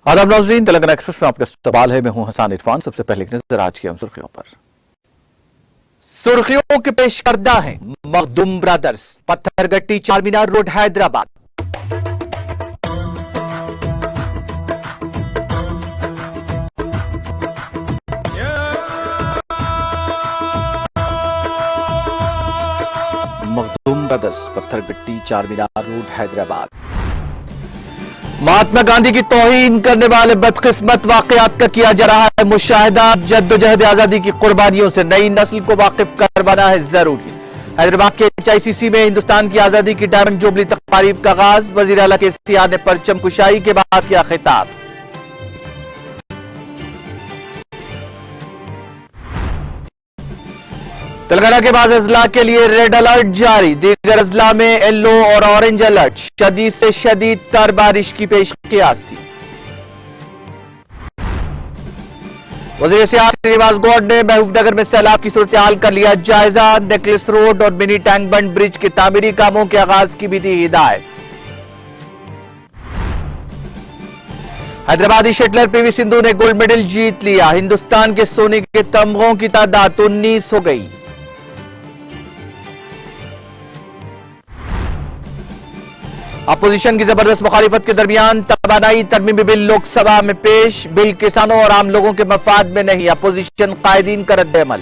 आदाब नाज़रीन, तेलंगाना एक्सप्रेस में आपका सवाल है। मैं हूं हसन इरफान। सबसे पहले एक नजर आज की हम सुर्खियों पर। सुर्खियों के पेश करदा है Makhdoom brothers, Patthargatti Charminar road Hyderabad. Makhdoom brothers, Patthargatti Charminar road Hyderabad. Mahatma Gandhi की तौहीन करने वाले बदकिस्मत वाकयात का किया जा रहा है मुशाहिदा। जद्दोजहद आजादी की कुर्बानियों से नई नस्ल को वाकिफ करवाना है जरूरी। हैदराबाद के HICC में हिंदुस्तान की आजादी की डायमंड जुबली तकारीब का आगाज। वजीर आला KCR ने परचम कुशाई के बाद किया खिताब। तेलंगाना के बाद अजला के लिए रेड अलर्ट जारी, दीगर अजला में येलो और ऑरेंज अलर्ट। शदीद से शदीद तर बारिश की पेशकियासी। वज़ीर सियासत श्रीनिवास गौड़ ने महबूबनगर में सैलाब की सूरत हाल का लिया जायजा। नेकलेस रोड और मिनी टैंक बंड ब्रिज के तामीरी कामों के आगाज की भी दी हिदायत। हैदराबादी शटलर PV सिंधु ने गोल्ड मेडल जीत लिया। हिंदुस्तान के सोने के तमगों की तादाद 19 हो गई। अपोजिशन की जबरदस्त मुखालिफत के दरमियान तबानाई तरमीमी बिल लोकसभा में पेश। बिल किसानों और आम लोगों के मफाद में नहीं, अपोजिशन कायदीन का रद्द-ए-अमल।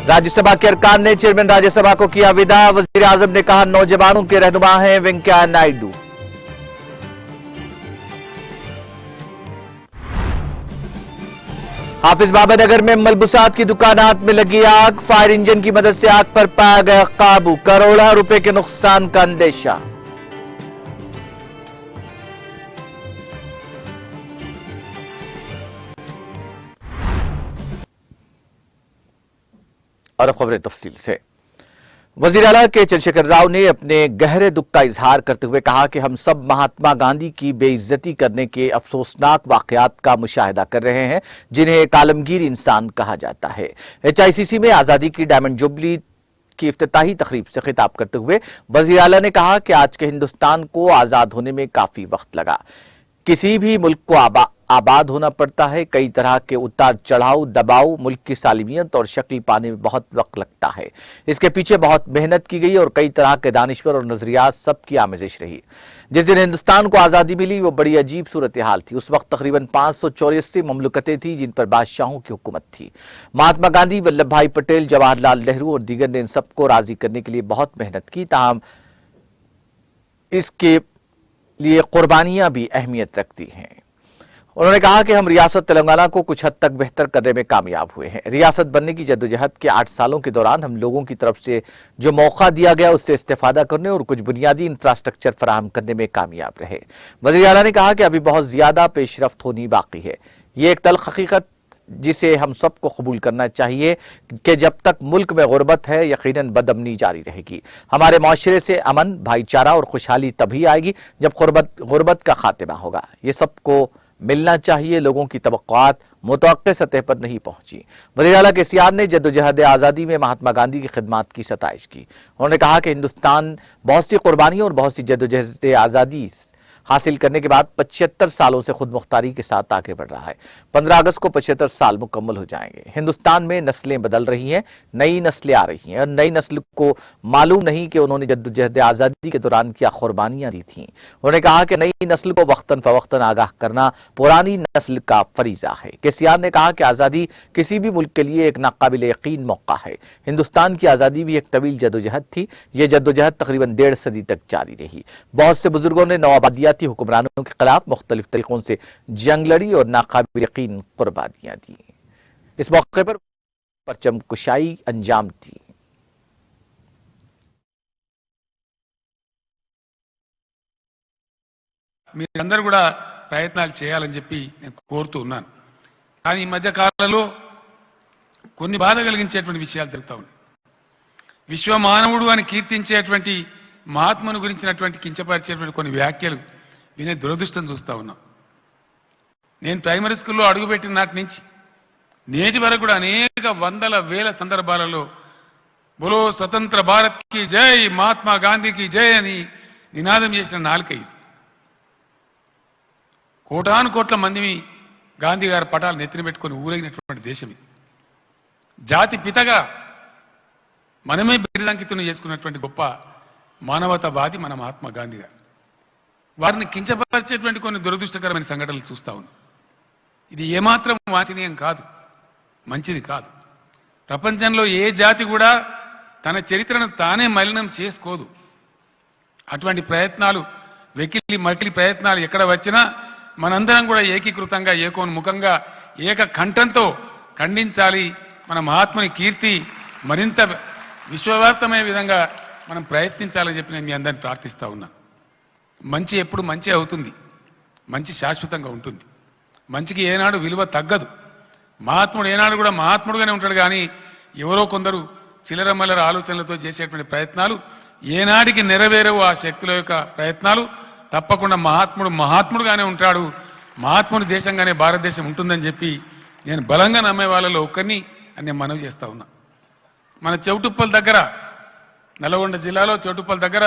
राज्यसभा के अरकान ने चेयरमैन राज्यसभा को किया विदा। वजीर आजम ने कहा नौजवानों के रहनुमा हैं वेंकैया नायडू। हाफिज बाबानगर में मलबूसात की दुकानात में लगी आग। फायर इंजन की मदद से आग पर पाया गया काबू। करोड़ों रुपए के नुकसान का अंदेशा। और अब खबरें तफसील से। वजीर आला के चंद्रशेखर राव ने अपने गहरे दुख का इजहार करते हुए कहा कि हम सब महात्मा गांधी की बेइज्जती करने के अफसोसनाक वाकयात का मुशाहिदा कर रहे हैं, जिन्हें एक आलमगीर इंसान कहा जाता है। HICC में आजादी की डायमंड जुबली की इफ्तिताही तकरीब से खिताब करते हुए वजीर आला ने कहा कि आज के हिंदुस्तान को आजाद होने में काफी वक्त लगा। किसी भी मुल्क को आबाद होना पड़ता है। कई तरह के उतार चढ़ाव, दबाव, मुल्क की सालिमियत और शक्ल पाने में बहुत वक्त लगता है। इसके पीछे बहुत मेहनत की गई और कई तरह के दानिश्वर और नजरियात सबकी आमेजिश रही। जिस दिन हिंदुस्तान को आजादी मिली वो बड़ी अजीब सूरत हाल थी। उस वक्त तकरीबन 584 ममलुकतें थी जिन पर बादशाहों की हुकूमत थी। महात्मा गांधी, वल्लभ भाई पटेल, जवाहरलाल नेहरू और दीगर ने इन सबको राजी करने के लिए बहुत मेहनत की। ताहम इसके लिए कुर्बानियां भी अहमियत रखती हैं। उन्होंने कहा कि हम रियासत तेलंगाना को कुछ हद तक बेहतर करने में कामयाब हुए हैं। रियासत बनने की जद्दोजहद के 8 सालों के दौरान हम लोगों की तरफ से जो मौका दिया गया उससे इस्तेफादा करने और कुछ बुनियादी इंफ्रास्ट्रक्चर फराहम करने में कामयाब रहे। वज़ीर आला ने कहा कि अभी बहुत ज्यादा पेशरफ्त होनी बाकी है। ये एक तल्ख हकीकत जिसे हम सबको कबूल करना चाहिए कि जब तक मुल्क में गुर्बत है यकीनन बदअमनी जारी रहेगी। हमारे माशरे से अमन, भाईचारा और खुशहाली तभी आएगी जब गुर्बत का खात्मा होगा। ये सबको मिलना चाहिए। लोगों की तवक्कुआत मुतवक्किल सतह पर नहीं पहुंची। वज़ीर आला KCR ने जद्दोजहद आज़ादी में महात्मा गांधी की खिदमत की सताइश की। उन्होंने कहा कि हिंदुस्तान बहुत सी कुर्बानियों और बहुत सी जद्दोजहद आज़ादी हासिल करने के बाद 75 सालों से खुद मुख्तारी के साथ आगे बढ़ रहा है। 15 अगस्त को 75 साल मुकम्मल हो जाएंगे। हिंदुस्तान में नस्लें बदल रही हैं, नई नस्लें आ रही हैं और नई नस्ल को मालूम नहीं कि उन्होंने जद्दोजहद आज़ादी के दौरान क्या कुर्बानियां दी थीं। उन्होंने कहा कि नई नस्ल को वक्तन फवक्तन आगाह करना पुरानी नस्ल का फरीजा है। KCR ने कहा कि आज़ादी किसी भी मुल्क के लिए एक नाकाबिल यकीन मौका है। हिंदुस्तान की आज़ादी भी एक तवील जद्दोजहद थी। यह जद्दोजहद तकरीबन 1.5 सदी तक जारी रही। बहुत से बुजुर्गों ने नवाबादियाती हुक्मरानों के खिलाफ मुख्तलिफ तरीकों से जंग लड़ी और नाकाबिल यकीन कुर्बानियां दी। इस मौके पर परचम कुशाई अंजाम दी। మీరందరూ కూడా ప్రయత్నాలు చేయాలని చెప్పి నేను కోరుతూ ఉన్నాను. కానీ ఈ మధ్య కాలంలో కొన్ని బాధ కలిగించేటువంటి విషయాలు జరుగుతూ ఉన్నాయి. విశ్వమానవుడు అని కీర్తించేటువంటి మహాత్ముని గురించినటువంటి కించపరిచేటువంటి కొన్ని వ్యాఖ్యలు వినే దురదృష్టం చూస్తా ఉన్నాం. నేను ప్రైమరీ స్కూల్లో అడుగుపెట్టిన నాటి నుంచి నేటి వరకు కూడా అనేక వందల వేల సందర్భాలలో బోలో స్వతంత్ర భారత్ కి జై, మహాత్మా గాంధీకి జై అని నినాదం చేసిన నాలుక ఇది. కోటాను కోట్ల మందిని గాంధీ గారి పటాలు నెత్తిన పెట్టుకొని ఊరేగినటువంటి దేశం ఇది. జాతి పితగా మనమే బిరుదాంకితులు చేసుకున్నటువంటి గొప్ప మానవతావాది మన మహాత్మా గాంధీ గారు. వారిని కించపరిచేటువంటి కొన్ని దురదృష్టకరమైన సంఘటనలు చూస్తా ఉన్నాం. ఇది ఏమాత్రం వాంఛనీయం కాదు, మంచిది కాదు. ప్రపంచంలో ఏ జాతి కూడా తన చరిత్రను తానే మలినం చేసుకోదు. అటువంటి ప్రయత్నాలు, వెకిలి మకిలి ప్రయత్నాలు ఎక్కడ వచ్చినా మనందరం కూడా ఏకీకృతంగా, ఏకోన్ముఖంగా, ఏక కంఠంతో ఖండించాలి. మన మహాత్ముని కీర్తి మరింత విశ్వవ్యాప్తమయ్యే విధంగా మనం ప్రయత్నించాలని చెప్పి నేను మీ అందరిని ప్రార్థిస్తా ఉన్నా. మంచి ఎప్పుడు మంచి అవుతుంది, మంచి శాశ్వతంగా ఉంటుంది. మంచికి ఏనాడు విలువ తగ్గదు. మహాత్ముడు ఏనాడు కూడా మహాత్ముడుగానే ఉంటాడు. కానీ ఎవరో కొందరు చిల్లరమల్లర ఆలోచనలతో చేసేటువంటి ప్రయత్నాలు ఏనాడికి నెరవేరవు. ఆ శక్తుల యొక్క ప్రయత్నాలు తప్పకుండా మహాత్ముడుగానే ఉంటాడు. మహాత్ముని దేశంగానే భారతదేశం ఉంటుందని చెప్పి నేను బలంగా నమ్మే వాళ్ళలో ఒక్కరిని అని నేను మనవి చేస్తా ఉన్నా. మన చెవిటుప్పల దగ్గర, నల్గొండ జిల్లాలో చెవిటుప్పల దగ్గర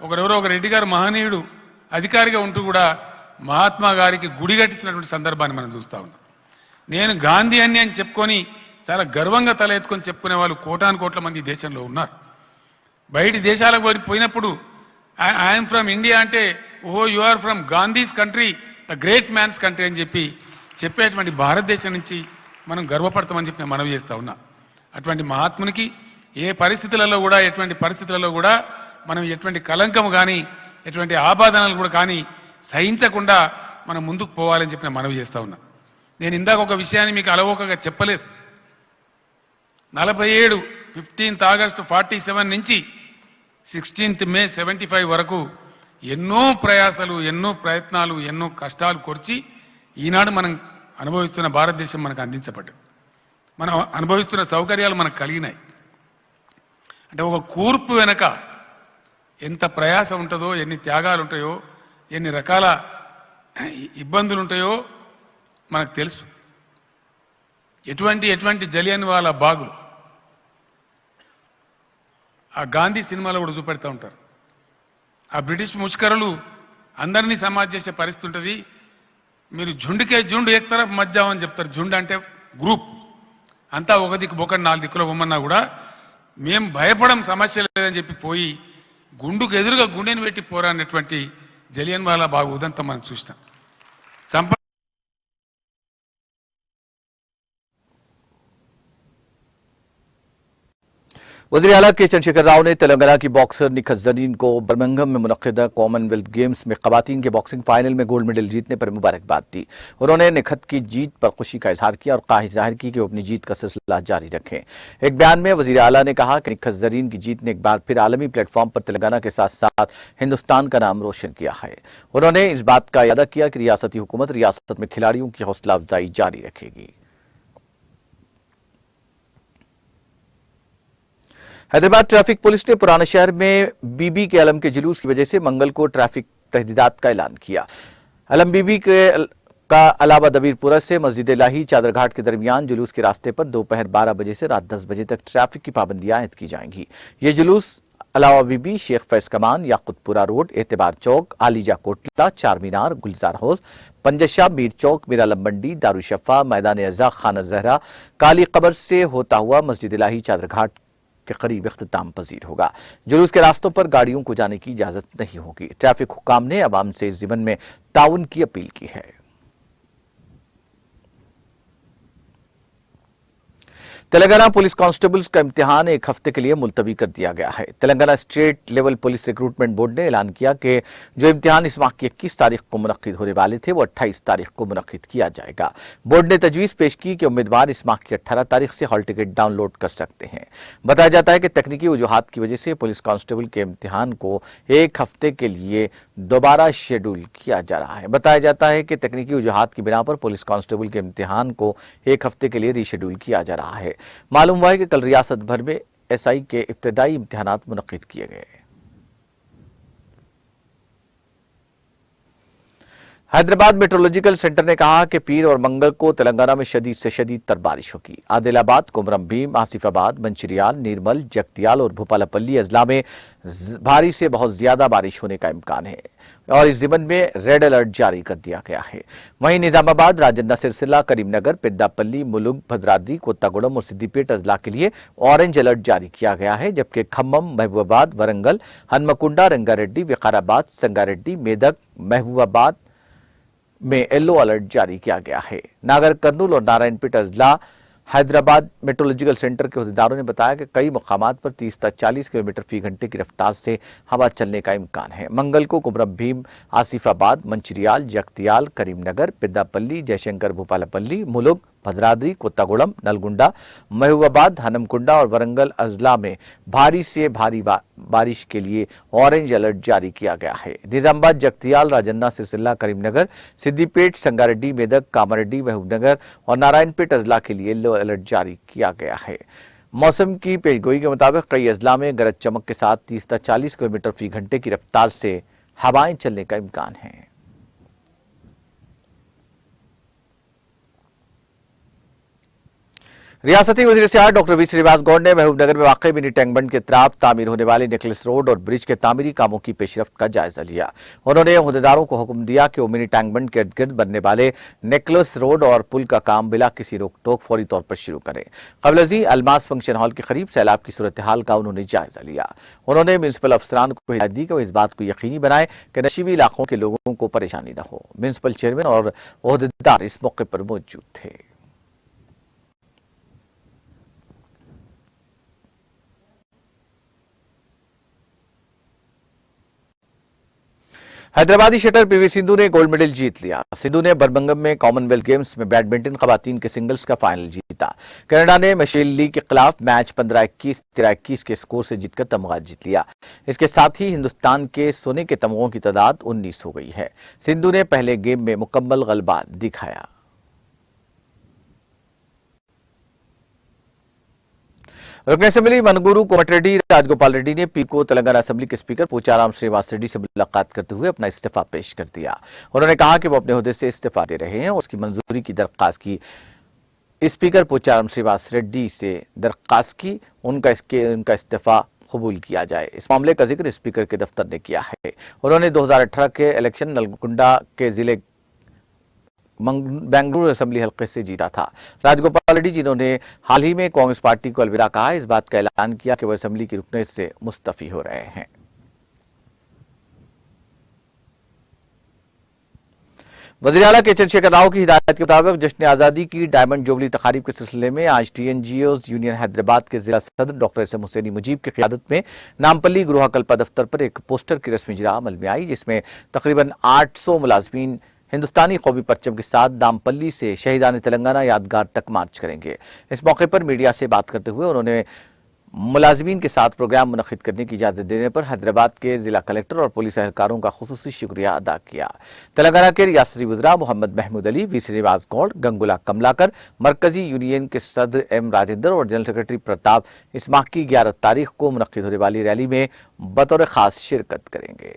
ఒకరెవరో ఒక రెడ్డి గారు మహనీయుడు అధికారిగా ఉంటూ కూడా మహాత్మా గారికి గుడి కట్టించినటువంటి సందర్భాన్ని మనం చూస్తా ఉన్నాం. నేను గాంధీ అని చెప్పుకొని చాలా గర్వంగా తల ఎత్తుకొని చెప్పుకునే వాళ్ళు కోటాను కోట్ల మంది దేశంలో ఉన్నారు. బయటి దేశాలకు పోయినప్పుడు ఐఎమ్ ఫ్రమ్ ఇండియా అంటే, ఓహో you are from Gandhi's country, the great man's country అని చెప్పేటువంటి భారతదేశం నుంచి మనం గర్వపడతామని చెప్పి నేను మనవి చేస్తా ఉన్నా. అటువంటి మహాత్మునికి ఏ పరిస్థితులలో కూడా, ఎటువంటి పరిస్థితులలో కూడా మనం ఎటువంటి కలంకము కానీ, ఎటువంటి ఆపాదనలు కూడా కానీ సహించకుండా మనం ముందుకు పోవాలని చెప్పి నేను మనవి చేస్తా ఉన్నా. నేను ఇందాక ఒక విషయాన్ని మీకు అలవోకగా చెప్పలేదు. 47 15th August 47 నుంచి 16th May 75 వరకు ఎన్నో ప్రయాసలు, ఎన్నో ప్రయత్నాలు, ఎన్నో కష్టాలు కోర్చి ఈనాడు మనం అనుభవిస్తున్న భారతదేశం మనకు అందించబడ్డది. మనం అనుభవిస్తున్న సౌకర్యాలు మనకు కలిగినాయి. అంటే ఒక కూర్పు వెనక ఎంత ప్రయాస ఉంటుందో, ఎన్ని త్యాగాలు ఉంటాయో, ఎన్ని రకాల ఇబ్బందులు ఉంటాయో మనకు తెలుసు. ఎటువంటి జలియన్ వాలా బాగులు ఆ గాంధీ సినిమాలో కూడా చూపెడతా ఉంటారు. ఆ బ్రిటిష్ ముష్కరులు అందరినీ సమాజ్ చేసే పరిస్థితి ఉంటుంది. మీరు జుండుకే జుండు ఏక్ తరఫ్ మజ్జావు అని చెప్తారు. జుండు అంటే గ్రూప్ అంతా ఒక దిక్కు బొక్కడు 4 దిక్కులో బొమ్మన్నా కూడా మేము భయపడం, సమస్య లేదని చెప్పి పోయి గుండుకు ఎదురుగా గుండెని పెట్టి పోరాడినటువంటి జలియన్ వాలా బాగ్ ఉదంతం మనం చూసినాం. वज़ीर आला के चंद्रशेखर राव ने तेलंगाना की बॉक्सर निखत जरीन को बर्मिंघम में मुनक्किदा कॉमनवेल्थ गेम्स में खवातीन के बॉक्सिंग फाइनल में गोल्ड मेडल जीतने पर मुबारकबाद दी। उन्होंने निखत की जीत पर खुशी का इजहार किया और ख्वाहिश जाहिर की कि वो अपनी जीत का सिलसिला जारी रखें। एक बयान में वज़ीर आला ने कहा कि निखत जरीन की जीत ने एक बार फिर आलमी प्लेटफॉर्म पर तेलंगाना के साथ साथ हिंदुस्तान का नाम रोशन किया है। उन्होंने इस बात का इरादा किया कि रियासती हुकूमत रियासत में खिलाड़ियों की हौसला अफजाई जारी रखेगी। हैदराबाद ट्रैफिक पुलिस ने पुराने शहर में बीबी के अलम के जुलूस की वजह से मंगल को ट्रैफिक तहदीदात का ऐलान किया। अलम बीबी का अलावा दबीरपुरा से मस्जिद इलाही चादरघाट के दरमियान जुलूस के रास्ते पर दोपहर 12 बजे से रात 10 बजे तक ट्रैफिक की पाबंदियां आयद की जाएंगी। ये जुलूस अलावा बीबी, शेख फैज कमान, याकुतपुरा रोड, एतबार चौक, आलीजा कोटला, चार मीनार, गुलजार हाउस, पंजशाह, मीर चौक, मीरा लंबंडी, दारुशफा, मैदान अज़ा, खाना जहरा, काली कबर से होता हुआ मस्जिद इलाही चादरघाट के करीब इख्तिताम पजीर होगा। जुलूस के रास्तों पर गाड़ियों को जाने की इजाजत नहीं होगी। ट्रैफिक हुक्काम ने अवाम से इस ज़िम्न में ताउन की अपील की है। तेलंगाना पुलिस कांस्टेबल्स का इम्तिहान एक हफ्ते के लिए मुलतवी कर दिया गया है। Telangana state level police recruitment board ने ऐलान किया कि जो इम्तिहान इस माह की 21 तारीख को मुनक्किद होने वाले थे वो 28 तारीख को मुनक्किद किया जाएगा। बोर्ड ने तजवीज़ पेश की कि उम्मीदवार इस माह की 18 तारीख से हॉल टिकट डाउनलोड कर सकते हैं। बताया जाता है कि तकनीकी वजूहात की वजह से पुलिस कांस्टेबल के इम्तिहान को एक हफ्ते के लिए दोबारा शेड्यूल किया जा रहा है। बताया जाता है कि तकनीकी वजूहात की बिना पर पुलिस कांस्टेबल के इम्तिहान को एक हफ्ते के लिए रीशेड्यूल किया जा रहा है। मालूम हुआ है कि कल रियासत भर में SI के इब्तदाई इम्तिहानात मुनक्किद किए गए। हैदराबाद मेट्रोलॉजिकल सेंटर ने कहा कि पीर और मंगल को तेलंगाना में शदीद से शदीद तर बारिश होगी। आदिलाबाद, कुमरम भीम, आसिफाबाद, मंचिरियाल, नीरमल, जगतियाल और भूपालपल्ली अजला में भारी से बहुत ज्यादा बारिश होने का इम्कान है और इस जिमन में रेड अलर्ट जारी कर दिया गया है। वहीं निजामाबाद, राजन्ना, सिरसिला, करीमनगर, पेद्दापल्ली, मुलुग, भद्राद्री, कोत्तागुड़म और सिद्दीपेट अजला के लिए ऑरेंज अलर्ट जारी किया गया है, जबकि खम्मम, महबूबाबाद, वरंगल, हनुमकुंडा, रंगारेड्डी, विकाराबाद, संगारेड्डी, मेदक, महबूबाबाद में येलो अलर्ट जारी किया गया है। नागर कर्नूल और नारायणपेट अजला हैदराबाद मेट्रोलॉजिकल सेंटर के अहदेदारों ने बताया कि कई मकामात पर 30 से 40 किलोमीटर फी घंटे की रफ्तार से हवा चलने का इम्कान है। मंगल को कुमरम भीम, आसिफाबाद, मंचिरियाल, जगतियाल, करीमनगर, पेद्दापल्ली, जयशंकर, भूपालपल्ली, मुलुग, भद्राद्री, कोत्तागुड़म, नलगुंडा, महबूबाबाद, हनमकुंडा और वरंगल अजला में भारी से भारी बारिश के लिए ऑरेंज अलर्ट जारी किया गया है। निजामाबाद, जगतियाल, राजन्ना, सिरसिला, करीमनगर, सिद्दीपेट, संगारेड्डी, मेदक, कामारेड्डी, महबूबनगर और नारायणपेट अजला के लिए येलो अलर्ट जारी किया गया है। मौसम की पेशगोई के मुताबिक कई अजला में गरज चमक के साथ 30 से 40 किलोमीटर फी घंटे की रफ्तार से हवाएं चलने का इम्कान है। रियासती वजीर सियाहत डॉक्टर वी श्रीनिवास गौड़ ने महबूबनगर में वाक़ मिनी टैंक बंड के अतराफ तामीर होने वाले नेकलेस रोड और ब्रिज के तामीरी कामों की पेशरफ्त का जायजा लिया। उन्होंने अहदेदारों को हुक्म दिया कि वो मिनी टैंक बंड के इर्द गिर्द बनने वाले नेकलेस रोड और पुल का काम बिला किसी रोक टोक फौरी तौर पर शुरू करें। कबलजी अलमास फंक्शन हॉल के करीब सैलाब की सूरत हाल का उन्होंने जायजा लिया। उन्होंने म्यूनसिपल अफसरान को हिदायत दी कि वो इस बात को यकीनी बनाए कि नशीबी इलाकों के लोगों को परेशानी न हो। म्यूनसिपल चेयरमैन और अहदेदार इस मौके पर मौजूद थे। हैदराबादी शटर पीवी सिंधु ने गोल्ड मेडल जीत लिया। सिंधु ने बर्मिंघम में कॉमनवेल्थ गेम्स में बैडमिंटन खवातीन के सिंगल्स का फाइनल जीता। कनाडा ने मिशेल ली के खिलाफ मैच 15-21, 13-21 के स्कोर से जीतकर तमगा जीत लिया। इसके साथ ही हिंदुस्तान के सोने के तमगों की तादाद 19 हो गई है। सिंधु ने पहले गेम में मुकम्मल गलबा दिखाया। रुकन असेंबली मनगुरु कोमटिरेड्डी राजगोपाल रेड्डी ने पी को तेलंगाना असेंबली के स्पीकर पोचाराम श्रीनिवास रेड्डी से मुलाकात करते हुए अपना इस्तीफा पेश कर दिया। उन्होंने कहा कि वो अपने ओहदे से इस्तीफा दे रहे हैं और उसकी मंजूरी की दरख्वास्त की। स्पीकर पोचाराम श्रीनिवास रेड्डी से दरख्वास्त की उनका इस्तीफा कबूल किया जाए। इस मामले का जिक्र स्पीकर के दफ्तर ने किया है। उन्होंने 2018 के इलेक्शन नलगुंडा के जिले बेंगलुरु असेंबली हल्के से जीता था। राजगोपाल रेड्डी, जिन्होंने हाल ही में कांग्रेस पार्टी को अलविदा कहा, इस बात का ऐलान किया कि वह असेंबली की रुकनीत से मुस्तफी हो रहे हैं। वज़ीर आला के चंद्रशेखर राव की हिदायत के मुताबिक जश्न आज़ादी की डायमंड जुबली तकारीब के सिलसिले में आज TNGOs यूनियन हैदराबाद के जिला सदर डॉक्टर SM हुसैनी मुजीब की क़ियादत में नामपल्ली गृह कल्पा दफ्तर पर एक पोस्टर की रस्मी इजरा अमल में आई, जिसमें तकरीबन 800 मुलाजमीन हिंदुस्तानी कौमी परचम के साथ नामपल्ली से शहीदान तेलंगाना यादगार तक मार्च करेंगे। इस मौके पर मीडिया से बात करते हुए उन्होंने मुलाजमीन के साथ प्रोग्राम मुनक्किद करने की इजाजत देने पर हैदराबाद के जिला कलेक्टर और पुलिस एहलकारों का खुसूसी शुक्रिया अदा किया। तेलंगाना के रियासती वज़रा मोहम्मद महमूद अली, वी श्रीनिवास गौड़, गंगुला कमलाकर, मरकजी यूनियन के सदर M राजेंद्र और जनरल सेक्रेटरी प्रताप इस माह की 11 तारीख को मुनक्किद होने वाली रैली में बतौर खास शिरकत करेंगे।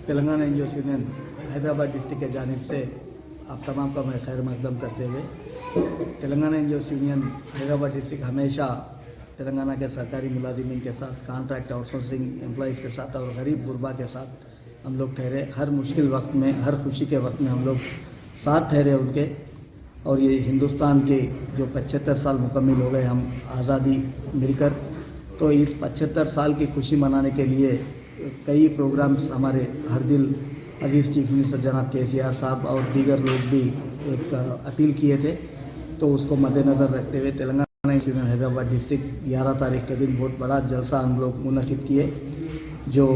Telangana NGO union Hyderabad district के जानिब से आप तमाम का मैं खैर मकदम करते हुए, Telangana NGO union Hyderabad district हमेशा तेलंगाना के सरकारी मुलाजिमीन के साथ, कॉन्ट्रैक्ट आउटसोर्सिंग एम्प्लॉइज़ के साथ और गरीब गुरबा के साथ हम लोग ठहरे। हर मुश्किल वक्त में, हर खुशी के वक्त में हम लोग साथ ठहरे उनके। और ये हिंदुस्तान के जो 75 साल मुकम्मिल हो गए हम आज़ादी मिलकर, तो इस 75 साल की खुशी मनाने के लिए कई प्रोग्राम्स हमारे हर दिल अजीज़ चीफ मिनिस्टर जनाब KCR साहब और दीगर लोग भी एक अपील किए थे, तो उसको मद्देनज़र रखते हुए तेलंगाना यूनियन हैदराबाद डिस्ट्रिक्ट 11 तारीख के दिन बहुत बड़ा जलसा हम लोग मुनक्किद किए, जो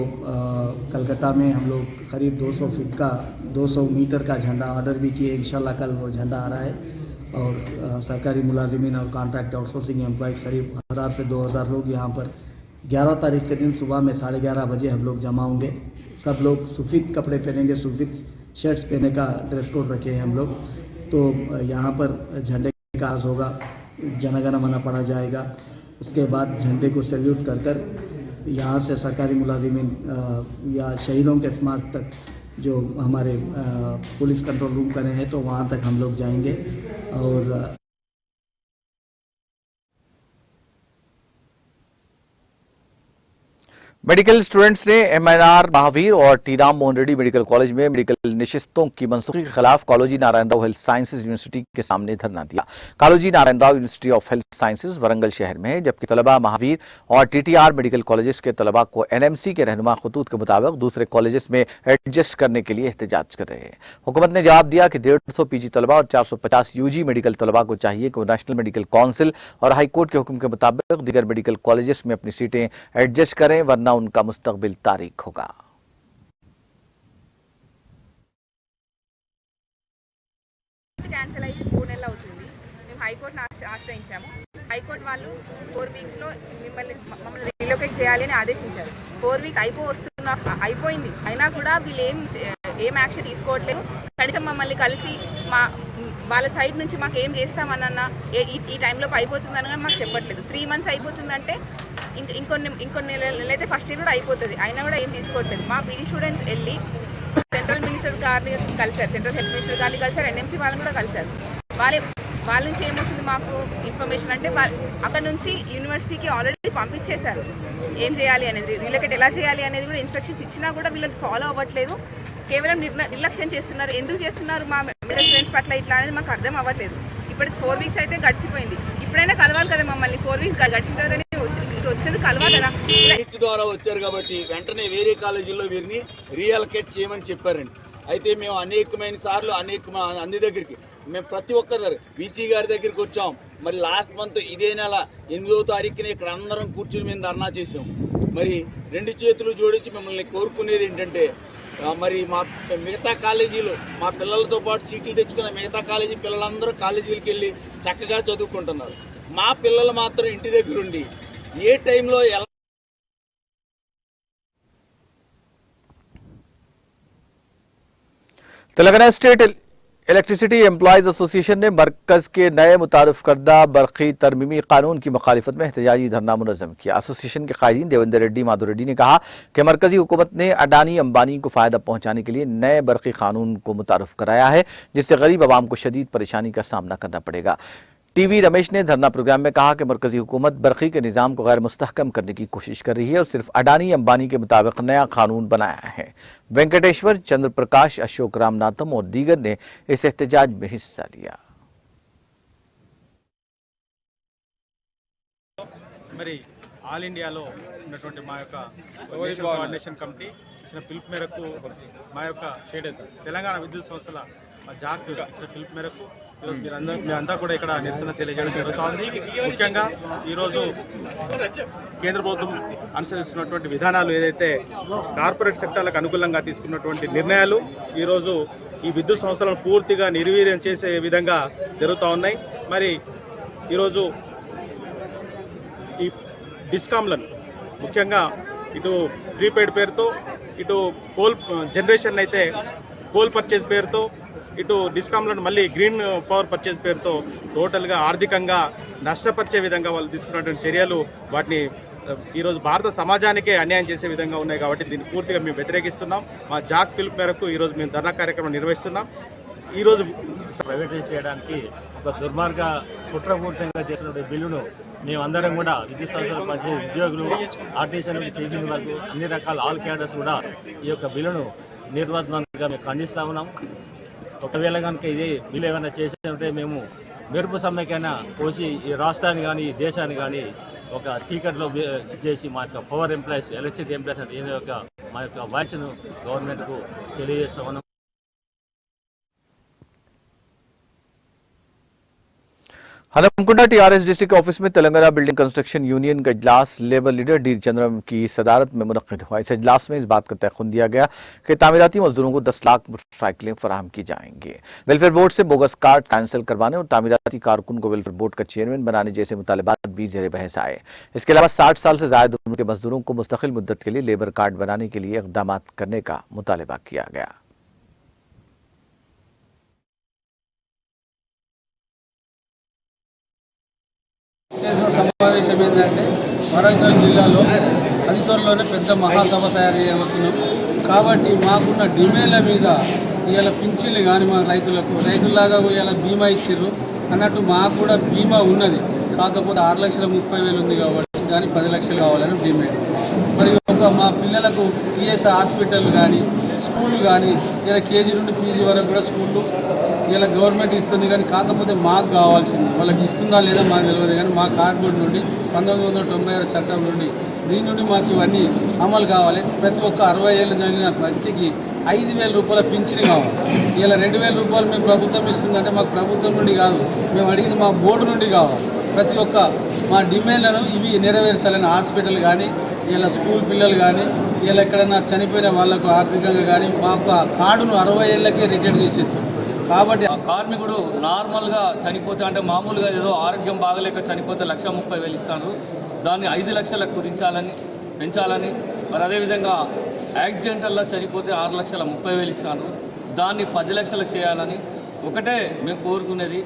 कलकत्ता में हम लोग करीब 200 फीट का 200 मीटर का झंडा ऑर्डर भी किए। इंशाल्लाह कल वो झंडा आ रहा है और सरकारी मुलाजिमीन और कॉन्ट्रैक्ट आउटसोर्सिंग एम्प्लॉइज़ करीब 1000 से 2000 लोग यहाँ पर 11 तारीख के दिन सुबह में 11:30 बजे हम लोग जमा होंगे। सब लोग सफ़ेद कपड़े पहनेंगे, सफ़ेद शर्ट्स पहने का ड्रेस कोड रखे हैं हम लोग। तो यहाँ पर झंडे का आज होगा, जनगण मन पढ़ा जाएगा। उसके बाद झंडे को सैल्यूट कर कर यहाँ से सरकारी मुलाजिमीन या शहीदों के स्मारक तक जो हमारे पुलिस कंट्रोल रूम बने हैं तो वहाँ तक हम लोग जाएंगे। और मेडिकल स्टूडेंट्स ने एमएनआर महावीर और T Ram Mohan Reddy medical college में मेडिकल निशिस्तों की मनसूखी के खिलाफ Kaloji Narayan Rao health sciences university के सामने धरना दिया। Kaloji Narayan Rao university of health sciences Warangal शहर में है, जबकि तलबा महावीर और टीटीआर मेडिकल कॉलेजेस के तलबा को एनएमसी के रहनुमा खतूत के मुताबिक दूसरे कॉलेजेस में एडजस्ट करने के लिए एहतजाज कर रहे हैं। हुकूमत ने जवाब दिया कि 150 पीजी तलबा और 450 यूजी मेडिकल तलबा को चाहिए कि वो नेशनल मेडिकल काउंसिल और हाईकोर्ट के हुक्म के मुताबिक दीगर मेडिकल कॉलेजेस में अपनी सीटें एडजस्ट करें, वरना उनका मुस्तकबिल तारीख होगा। క్యాన్సిల్ అయ్యి 3 నెలలు అవుతుంది। మేము హైకోర్టును ఆశ్రయించాము। హైకోర్టు వాళ్ళు 4 వీక్స్లో మమ్మల్ని రీలొకేట్ చేయాలి అని ఆదేశించారు। 4 వీక్స్ అయిపోయింది, అయినా కూడా వీళ్ళు ఏం యాక్షన్ తీసుకోవట్లేదు। కనీసం మమ్మల్ని కలిసి వాళ్ళ సైడ్ నుంచి మాకు ఏం చేస్తామన్న ఈ టైంలోపు అయిపోతుందని కానీ మాకు చెప్పట్లేదు। 3 మంత్స్ అయిపోతుందంటే ఇంకొన్ని నెలలైతే ఫస్ట్ ఇయర్ కూడా అయిపోతుంది, అయినా కూడా ఏం తీసుకోవట్లేదు। మా పీజీ స్టూడెంట్స్ వెళ్ళి సెంట్రల్ మినిస్టర్ గారిని కలిసారు, సెంట్రల్ హెల్త్ మినిస్టర్ గారిని కలిసారు, ఎన్ఎంసీ వాళ్ళని కూడా కలిసారు। వాళ్ళ నుంచి ఏమొస్తుంది మాకు ఇన్ఫర్మేషన్ అంటే అక్కడ నుంచి యూనివర్సిటీకి ఆల్రెడీ పంపించేశారు ఏం చేయాలి అనేది, రీలొకేట్ ఎలా చేయాలి అనేది కూడా ఇన్స్ట్రక్షన్స్ ఇచ్చినా కూడా వీళ్ళకి ఫాలో అవ్వట్లేదు। కేవలం నిర్లక్ష్యం చేస్తున్నారు। ఎందుకు చేస్తున్నారు మా మెడికల్ స్టూడెంట్స్ పట్ల ఇట్లా అనేది మాకు అర్థం అవ్వట్లేదు। ఇప్పటికి 4 వీక్స్ అయితే గడిచిపోయింది, ఇప్పుడైనా కలవాలి కదా మమ్మల్ని। 4 వీక్స్ గడిచిన తర్వాత వచ్చినది కలవాలి కదా। ద్వారా వచ్చారు కాబట్టి వెంటనే వేరే కాలేజీల్లో వీరిని రీఅలొకేట్ చేయమని చెప్పారండి। అయితే మేము అనేకమైన సార్లు అన్ని దగ్గరికి మేము ప్రతి ఒక్కరి దగ్గర బీసీ గారి దగ్గరికి వచ్చాం। మరి లాస్ట్ మంత్ ఇదే నెల 8వ తారీఖున ఇక్కడ అందరం కూర్చుని మేము ధర్నా చేసాం। మరి 2 చేతులు జోడించి మిమ్మల్ని కోరుకునేది ఏంటంటే, మరి మా మిగతా కాలేజీలు మా పిల్లలతో పాటు సీట్లు తెచ్చుకున్న మిగతా కాలేజీ పిల్లలందరూ కాలేజీలకు వెళ్ళి చక్కగా చదువుకుంటున్నారు। మా పిల్లలు మాత్రం ఇంటి దగ్గర ఉండి ఏ టైంలో ఎలా Telangana state electricity employees association ने मरकज के नए मुतारिफ करदा बरक़ी तरमीमी कानून की मुखालिफत में एहतजाजी धरना मुनज़्ज़म किया। एसोसिएशन के कायदीन देवेंद्र रेड्डी माधु रेड्डी ने कहा कि मरकजी हुकूमत ने अडानी अंबानी को फायदा पहुंचाने के लिए नए बरक़ी कानून को मुतारिफ कराया है, जिससे गरीब आवाम को शदीद परेशानी का सामना करना पड़ेगा। टीवी रमेश ने धरना प्रोग्राम में कहा कि मरकजी हुकूमत बरक़ी के निज़ाम को गैर मुस्तहकम करने की कोशिश कर रही है और सिर्फ अडानी अंबानी के मुताबिक नया कानून बनाया है। वेंकटेश्वर, चंद्र प्रकाश, अशोक रामनाथम और दीगर ने इस एहतजाज में हिस्सा लिया। మరి ఆల్ ఇండియాలో ఉన్నటువంటి మా యొక్క నేషనల్ కోఆర్డినేషన్ కమిటీ ఇచ్చిన పిలుపు మేరకు మా యొక్క తెలంగాణ విద్యుత్ సంస్థల జాక్ ఇచ్చిన పిలుపు మేరకు ఈరోజు మీరంతా కూడా ఇక్కడ నిరసన తెలియజేయడం జరుగుతోంది। ముఖ్యంగా ఈరోజు కేంద్ర ప్రభుత్వం అనుసరిస్తున్నటువంటి విధానాలు ఏదైతే కార్పొరేట్ సెక్టార్లకు అనుకూలంగా తీసుకున్నటువంటి నిర్ణయాలు ఈరోజు ఈ విద్యుత్ సంస్థలను పూర్తిగా నిర్వీర్యం చేసే విధంగా జరుగుతూ ఉన్నాయి। మరి ఈరోజు ఈ డిస్కామ్లను ముఖ్యంగా ఇటు ప్రీపెయిడ్ పేరుతో, ఇటు కోల్ జనరేషన్ అయితే కోల్ పర్చేజ్ పేరుతో, ఇటు డిస్కామ్లను మళ్ళీ గ్రీన్ పవర్ పర్చేజ్ పేరుతో టోటల్గా ఆర్థికంగా నష్టపరిచే విధంగా వాళ్ళు తీసుకున్నటువంటి చర్యలు వాటిని ఈరోజు భారత సమాజానికే అన్యాయం చేసే విధంగా ఉన్నాయి। కాబట్టి దీన్ని పూర్తిగా మేము వ్యతిరేకిస్తున్నాం। మా జాక్ పిలుపు మేరకు ఈరోజు మేము ధర్నా కార్యక్రమం నిర్వహిస్తున్నాం। ఈరోజు ప్రైవేటైజ్ చేయడానికి ఒక దుర్మార్గ కుట్రపూరితంగా చేసినటువంటి బిల్లును మేమందరం కూడా విద్యుత్ సంస్థలు పనిచేసే ఉద్యోగులు, ఆర్టీసీ చేసిన వరకు అన్ని రకాల ఆల్ క్యాడర్స్ కూడా ఈ యొక్క బిల్లును నిర్వాధనంగా మేము ఖండిస్తా ఉన్నాం। ఒకవేళ కనుక ఇదే బిల్లు ఏమైనా చేసేదంటే మేము మెరుపు సమ్మెకైనా పోసి ఈ రాష్ట్రాన్ని కానీ ఈ దేశాన్ని కానీ ఒక చీకట్లో చేసి మా యొక్క పవర్ ఎంప్లాయీస్, ఎలక్ట్రిసిటీ ఎంప్లాయీస్ అనే యొక్క మా యొక్క వాయిస్ను గవర్నమెంట్కు తెలియజేస్తా ఉన్నాం। हनुमकुंडा टीआरएस डिस्ट्रिक्ट ऑफिस में तेलंगाना बिल्डिंग कंस्ट्रक्शन यूनियन का इजलास लेबर लीडर डी चंद्रम की सदारत में मुनक्किद हुआ। इस इजलास में इस बात का तयख्खुन दिया गया कि तामीराती मजदूरों को 10 लाख मोटरसाइकिलें फराहम की जाएंगी। वेलफेयर बोर्ड से बोगस कार्ड कैंसिल करवाने और तामीराती कारकुन को वेलफेयर बोर्ड का चेयरमैन बनाने जैसे मुतालबात भी जेर बहस आए। इसके अलावा 60 साल से ज्यादा उम्र के मजदूरों को मुस्तकिल मुद्दत के लिए लेबर कार्ड बनाने के लिए इक़दाम करने का मुतालबा किया गया। సమావేశం ఏంటంటే వరంగల్ జిల్లాలో అతి త్వరలోనే పెద్ద మహాసభ తయారు చేయబోతున్నాం కాబట్టి మాకున్న డిమాండ్ల మీద ఇవాళ పింఛన్లు కానీ మా రైతుల్లాగా ఇవాళ బీమా ఇచ్చిర్రు అన్నట్టు మాకు కూడా బీమా ఉన్నది, కాకపోతే 6,30,000 ఉంది కాబట్టి కానీ 10 లక్షలు కావాలని డిమాండ్. మరి మా పిల్లలకు టీఎస్ హాస్పిటల్ కానీ స్కూల్ కానీ ఇలా కేజీ నుండి పీజీ వరకు కూడా స్కూళ్ళు ఇలా గవర్నమెంట్ ఇస్తుంది, కానీ కాకపోతే మాకు కావాల్సింది వాళ్ళకి ఇస్తుందా లేదా మాకు తెలియదు. కానీ మా కార్పొరేట్ నుండి 1996 చట్టం నుండి దీని నుండి మాకు ఇవన్నీ అమలు కావాలి. ప్రతి ఒక్క 60 ఏళ్ళు జరిగిన వ్యక్తికి 5,000 రూపాయల పింఛన్ కావాలి. ఇలా 2,000 రూపాయలు మేము ప్రభుత్వం ఇస్తుందంటే మాకు ప్రభుత్వం నుండి కాదు, మేము అడిగింది మా బోర్డు నుండి కావాలి. ప్రతి ఒక్క మా డిమాండ్లను ఇవి నెరవేర్చాలని హాస్పిటల్ కానీ ఇలా స్కూల్ పిల్లలు కానీ ఇలా ఎక్కడైనా చనిపోయిన వాళ్ళకు ఆర్థికంగా కానీ మాకు కార్డును 60 ఏళ్ళకే రిటైర్ చేసేది. కాబట్టి కార్మికుడు నార్మల్గా చనిపోతే అంటే మామూలుగా ఏదో ఆరోగ్యం బాగలేక చనిపోతే 1,30,000 ఇస్తాను, దాన్ని 5 లక్షలకు పెంచాలని, మరి అదేవిధంగా యాక్సిడెంటల్లో చనిపోతే 6,30,000 ఇస్తాను, దాన్ని 10 లక్షలకు చేయాలని ఒకటే మేము కోరుకునేది.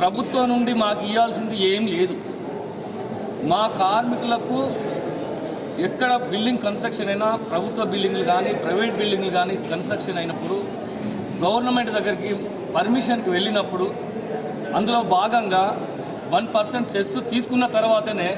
ప్రభుత్వం నుండి మాకు ఇవ్వాల్సింది ఏం లేదు. మా కార్మికులకు ఎక్కడ బిల్డింగ్ కన్స్ట్రక్షన్ అయినా ప్రభుత్వ బిల్డింగ్లు కానీ ప్రైవేట్ బిల్డింగ్లు కానీ కన్స్ట్రక్షన్ అయినప్పుడు గవర్నమెంట్ దగ్గరికి పర్మిషన్కి వెళ్ళినప్పుడు అందులో భాగంగా 1% సెస్ తీసుకున్న తర్వాతనే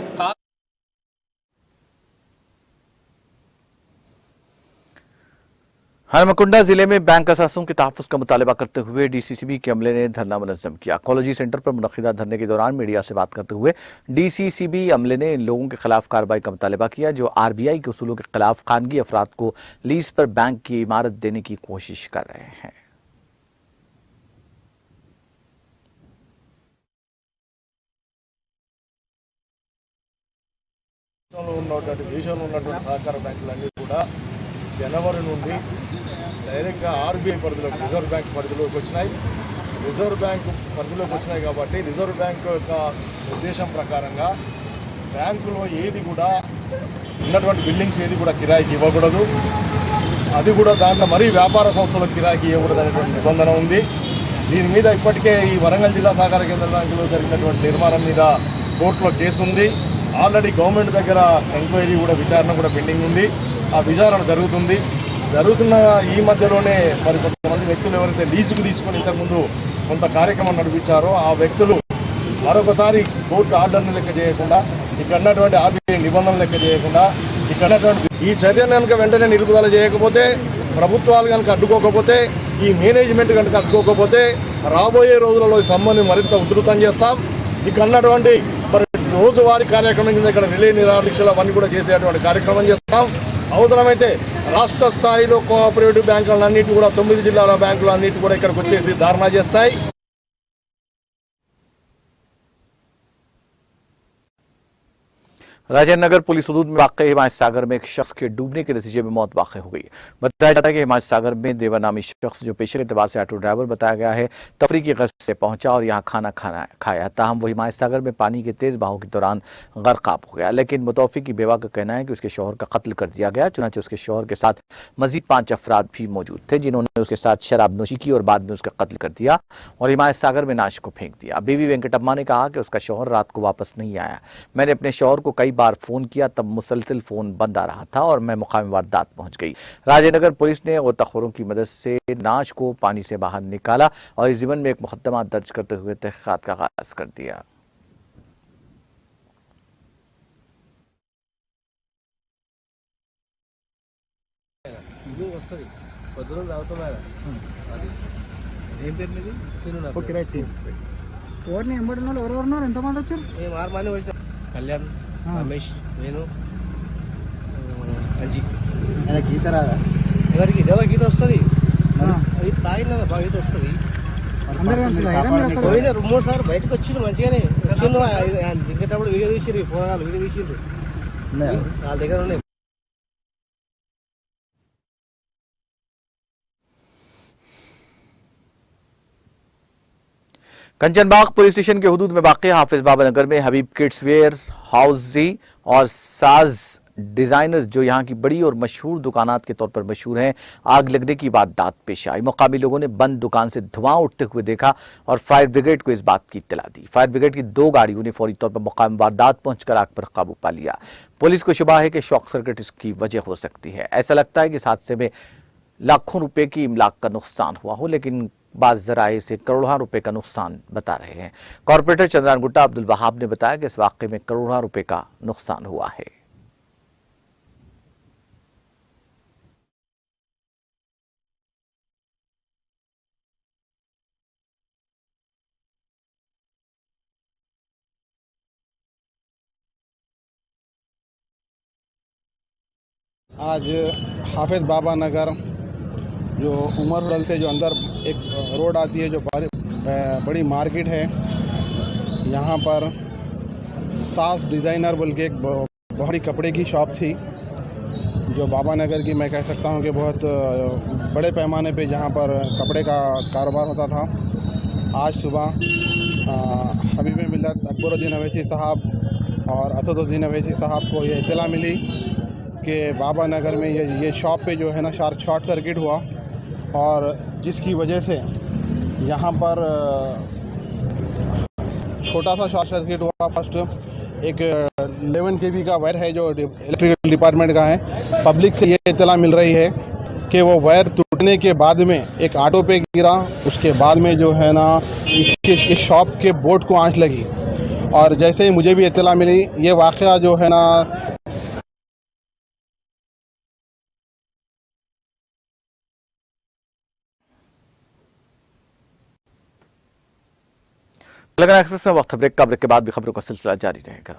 हनुमकुंडा जिले में बैंक असासों के तहफ़्फ़ुज़ का मुतालबा करते हुए डीसीसीबी के अमले ने धरना मुनज़्ज़म किया। कॉलेजी सेंटर पर मुनक़िदा धरने के दौरान मीडिया से बात करते हुए डीसीसीबी अमले ने इन लोगों के खिलाफ कार्रवाई का मुतालबा किया जो आरबीआई के उसूलों के खिलाफ खानगी अफराद को लीज पर बैंक की इमारत देने की कोशिश कर रहे हैं। దేశంలో ఉన్నటువంటి సహకార బ్యాంకులన్నీ కూడా జనవరి నుండి డైరెక్ట్గా ఆర్బీఐ పరిధిలోకి రిజర్వ్ బ్యాంక్ పరిధిలోకి వచ్చినాయి. రిజర్వ్ బ్యాంక్ పరిధిలోకి వచ్చినాయి కాబట్టి రిజర్వ్ బ్యాంక్ యొక్క ఉద్దేశం ప్రకారంగా బ్యాంకులో ఏది కూడా ఉన్నటువంటి బిల్డింగ్స్ ఏది కూడా కిరాయికి ఇవ్వకూడదు, అది కూడా దాంట్లో మరీ వ్యాపార సంస్థలకు కిరాయికి ఇవ్వకూడదు అనేటువంటి నిబంధన ఉంది. దీని మీద ఇప్పటికే ఈ వరంగల్ జిల్లా సహకార కేంద్ర బ్యాంకులో జరిగినటువంటి నిర్మాణం మీద కోర్టులో కేసు ఉంది. ఆల్రెడీ గవర్నమెంట్ దగ్గర ఎంక్వైరీ కూడా విచారణ కూడా పెండింగ్ ఉంది. ఆ విచారణ జరుగుతున్న ఈ మధ్యలోనే మరి కొంతమంది వ్యక్తులు ఎవరైతే లీజుకు తీసుకొని ఇంతకుముందు కొంత కార్యక్రమం నడిపించారో ఆ వ్యక్తులు మరొకసారి కోర్టు ఆర్డర్ని లెక్క చేయకుండా, ఇక్కడ ఉన్నటువంటి ఆర్బీఐ నిబంధనలు లెక్క చేయకుండా, ఇక్కడ ఉన్నటువంటి ఈ చర్యను కనుక వెంటనే నిలుపుదల చేయకపోతే, ప్రభుత్వాలు కనుక అడ్డుకోకపోతే, ఈ మేనేజ్మెంట్ కనుక అడ్డుకోకపోతే రాబోయే రోజులలో ఈ సమ్మెను మరింత ఉధృతం చేస్తాం. ఇక్కడ ఉన్నటువంటి మరి రోజువారీ కార్యక్రమం కింద ఇక్కడ రిలే నిరాదీక్షలు అవన్నీ కూడా చేసేటువంటి కార్యక్రమం చేస్తాం. అవసరమైతే రాష్ట్ర స్థాయిలో కోఆపరేటివ్ బ్యాంకులన్నింటి కూడా 9 జిల్లాల బ్యాంకులు అన్నింటి కూడా ఇక్కడికి వచ్చేసి ధారణ చేస్తాయి. राजेंद्र नगर पुलिस हदूद में वाक़ हिमायत सागर में एक शख्स के डूबने के नतीजे में मौत वाक़ हो गई। बताया जाता है कि हिमायत सागर में देवा नामी शख्स जो पेशे के एतबार से ऑटो ड्राइवर बताया गया है तफरी की गर्ज से पहुंचा और यहाँ खाना खाया, ताहम वो हिमायत सागर में पानी के तेज बहाव के दौरान गर्काब हो गया। लेकिन मुतौफ़ी की बेवा का कहना है कि उसके शौहर का कत्ल कर दिया गया। चुनांचे उसके शौहर के साथ मजीद 5 अफराद भी मौजूद थे जिन्होंने उसके साथ शराब नोशी की और बाद में उसका कत्ल कर दिया और हिमायत सागर में नाश को फेंक दिया। बीवी वेंकटम्मा ने कहा कि उसका शौहर रात को वापस नहीं आया। मैंने अपने शौहर को कई बार फोन किया, तब मुसलसल फोन बंद आ रहा था और मैं मुकाम वारदात पहुंच गई। राजेनगर पुलिस ने गोताखोरों की मदद से नाश को पानी से बाहर निकाला और इस ज़िम्मन में एक मुकदमा दर्ज करते हुए तहक़ीक़ात का आगाज कर दिया। కళ్యాణ్, రమేష్, నేను అంజీ గీత రాదా ఎవరికి గీత వస్తుంది, అది తాగిన బాగా ఈత వస్తుంది. పోయిన 2-3 సార్లు బయటకు వచ్చింది మంచిగానే. దిగేటప్పుడు వీడియో తీసిర్రు పోరాలు వీడియో తీసిర్రు వాళ్ళ దగ్గర ఉన్నాయి. कंचनबाग पुलिस स्टेशन के हुदूद में वाक़ हाफिज बाबा नगर में हबीब किड्स वेयर, हाउसरी और साज डिजाइनर जो यहाँ की बड़ी और मशहूर दुकानात के तौर पर मशहूर हैं, आग लगने की वारदात पेश आई। मुकामी लोगों ने बंद दुकान से धुआं उठते हुए देखा और फायर ब्रिगेड को इस बात की इत्तला दी। फायर ब्रिगेड की 2 गाड़ियों ने फौरी तौर पर मुकाम वारदात पहुंचकर आग पर काबू पा लिया। पुलिस को शुबा है कि शॉर्ट सर्किट इसकी वजह हो सकती है। ऐसा लगता है कि इस हादसे में लाखों रुपए की इमलाक का नुकसान हुआ हो, लेकिन बाज़ ज़राए से करोड़ों रुपए का नुकसान बता रहे हैं। कॉर्पोरेटर चंद्रान गुट्टा अब्दुल वहाब ने बताया कि इस वाक़े में करोड़ों रुपए का नुकसान हुआ है। आज हाफिज बाबा नगर जो उमर होटल से जो अंदर एक रोड आती है, जो बड़ी मार्केट है, यहाँ पर सास डिज़ाइनर बोल के एक बड़ी कपड़े की शॉप थी, जो बाबा नगर की मैं कह सकता हूँ कि बहुत बड़े पैमाने पे जहाँ पर कपड़े का कारोबार होता था। आज सुबह हबीब मिल्लत अकबरुद्दीन अवैसी साहब और असदुद्दीन अवैसी साहब को ये इत्तला मिली कि बाबा नगर में ये शॉप पे जो है ना शॉर्ट सर्किट हुआ, और जिसकी वजह से यहाँ पर छोटा सा शॉर्ट सर्किट हुआ। फर्स्ट एक 11 kV का वायर है जो इलेक्ट्रिकल डिपार्टमेंट का है। पब्लिक से ये इत्तला मिल रही है कि वो वायर टूटने के बाद में एक ऑटो पे गिरा, उसके बाद में जो है ना इस शॉप के बोर्ड को आंच लगी, और जैसे ही मुझे भी इत्तला मिली ये वाक़या जो है ना तेलंगाना एक्सप्रेस में वक्त ब्रेक का, ब्रेक के बाद भी खबरों का सिलसिला जारी रहेगा।